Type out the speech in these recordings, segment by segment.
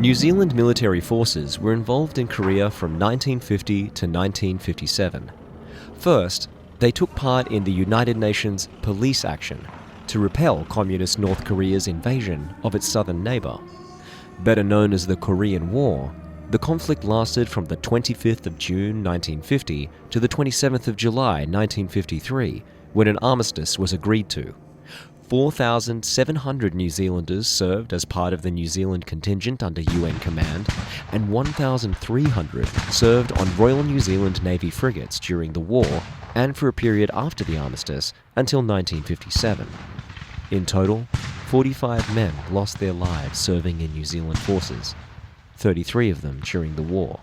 New Zealand military forces were involved in Korea from 1950 to 1957. First, they took part in the United Nations police action to repel Communist North Korea's invasion of its southern neighbour. Better known as the Korean War, the conflict lasted from the 25th of June 1950 to the 27th of July 1953, when an armistice was agreed to. 4,700 New Zealanders served as part of the New Zealand contingent under UN command, and 1,300 served on Royal New Zealand Navy frigates during the war and for a period after the armistice until 1957. In total, 45 men lost their lives serving in New Zealand forces, 33 of them during the war.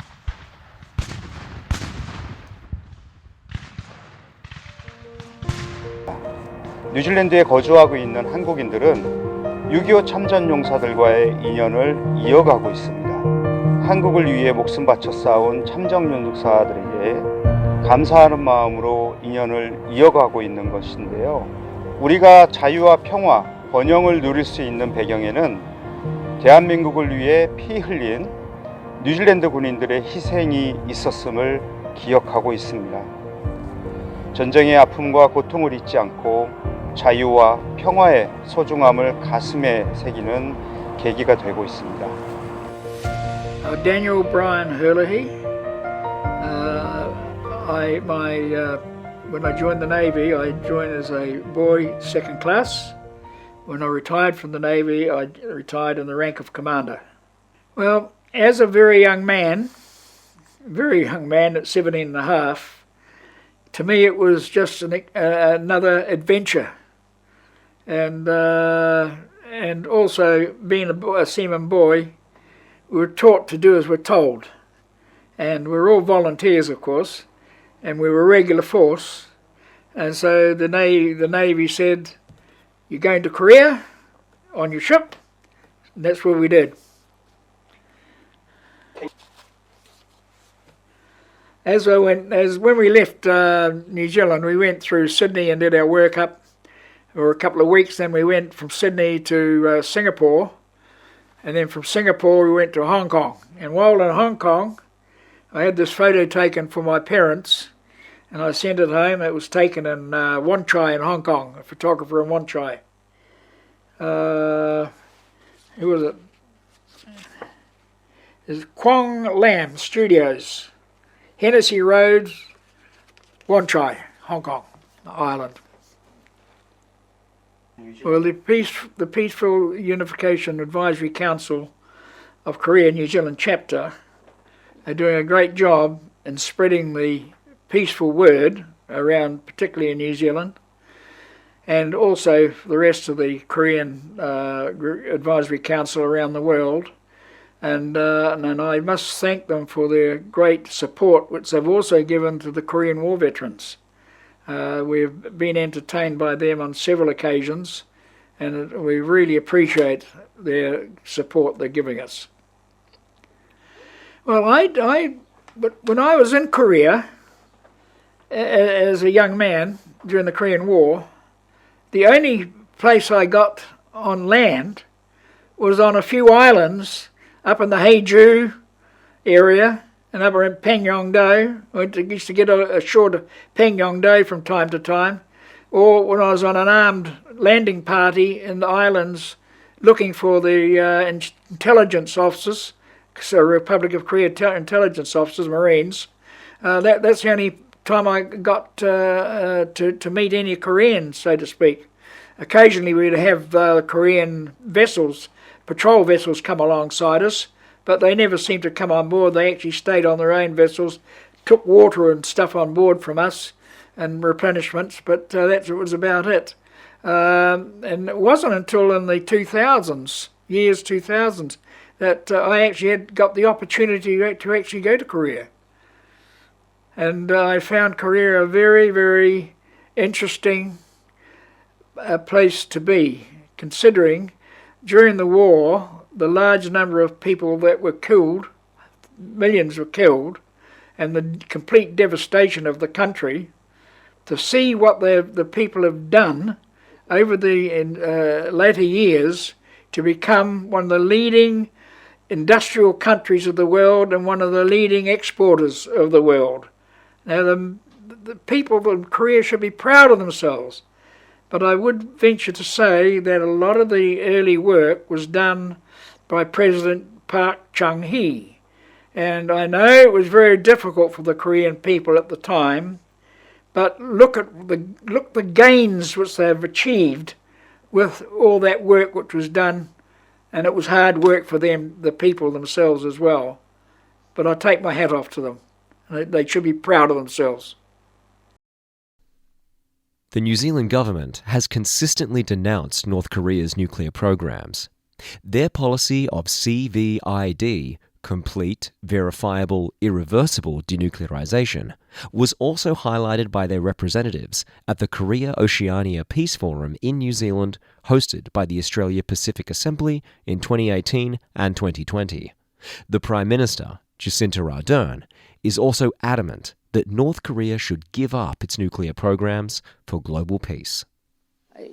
뉴질랜드에 거주하고 있는 한국인들은 6.25 참전 용사들과의 인연을 이어가고 있습니다. 한국을 위해 목숨 바쳐 싸운 참전 용사들에게 감사하는 마음으로 인연을 이어가고 있는 것인데요. 우리가 자유와 평화, 번영을 누릴 수 있는 배경에는 대한민국을 위해 피 흘린 뉴질랜드 군인들의 희생이 있었음을 기억하고 있습니다. 전쟁의 아픔과 고통을 잊지 않고 자유와 평화의 소중함을 가슴에 새기는 계기가 되고 있습니다. Daniel Brian Healihy. When I joined the Navy, I joined as a boy second class. When I retired from the Navy, I retired in the rank of commander. Well, as a very young man at 17 and a half, to me it was just another adventure. And also being a seaman boy, we were taught to do as we're told. And we're all volunteers, of course, and we were a regular force. And so the Navy said, "You're going to Korea on your ship," and that's what we did. When we left New Zealand, we went through Sydney and did our workup for a couple of weeks. Then we went from Sydney to Singapore, and then from Singapore we went to Hong Kong. And while in Hong Kong, I had this photo taken for my parents, and I sent it home. It was taken in Wan Chai in Hong Kong, a photographer in Wan Chai. Who was it? It's Quang Lam Studios, Hennessy Road, Wan Chai, Hong Kong, Island. Well, the Peaceful Unification Advisory Council of Korea New Zealand chapter are doing a great job in spreading the peaceful word around, particularly in New Zealand, and also for the rest of the Korean Advisory Council around the world. And I must thank them for their great support, which they've also given to the Korean War veterans. We've been entertained by them on several occasions, and we really appreciate their support they're giving us. Well, but when I was in Korea as a young man during the Korean War, the only place I got on land was on a few islands up in the Haeju area and up in Pangyongdo. I used to get ashore to Pangyongdo from time to time, or when I was on an armed landing party in the islands looking for the intelligence officers, so Republic of Korea intelligence officers, Marines. That's the only time I got to meet any Koreans, so to speak. Occasionally we'd have Korean vessels, patrol vessels, come alongside us, but they never seemed to come on board. They actually stayed on their own vessels, took water and stuff on board from us and replenishments, but that was about it. And it wasn't until in the 2000s, years 2000s, that I actually got the opportunity to actually go to Korea. And I found Korea a very, very interesting place to be, considering during the war the large number of people that were killed, millions were killed, and the complete devastation of the country. To see what the people have done over the later years to become one of the leading industrial countries of the world and one of the leading exporters of the world. Now, the people of Korea should be proud of themselves, but I would venture to say that a lot of the early work was done by President Park Chung-hee, and I know it was very difficult for the Korean people at the time, but look the gains which they have achieved with all that work which was done, and it was hard work for them, the people themselves as well. But I take my hat off to them. They should be proud of themselves. The New Zealand government has consistently denounced North Korea's nuclear programs. Their policy of CVID, complete, verifiable, irreversible denuclearization, was also highlighted by their representatives at the Korea-Oceania Peace Forum in New Zealand, hosted by the Australia-Pacific Assembly in 2018 and 2020. The Prime Minister, Jacinda Ardern, is also adamant that North Korea should give up its nuclear programs for global peace.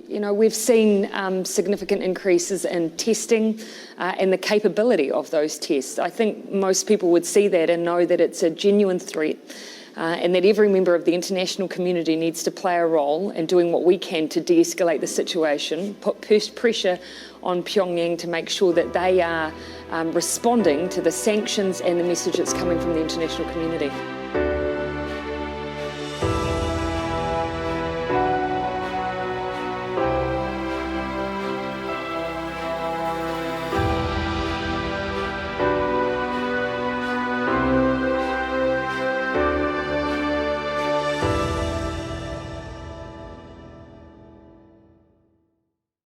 You know, we've seen significant increases in testing and the capability of those tests. I think most people would see that and know that it's a genuine threat and that every member of the international community needs to play a role in doing what we can to de-escalate the situation, put pressure on Pyongyang to make sure that they are responding to the sanctions and the message that's coming from the international community.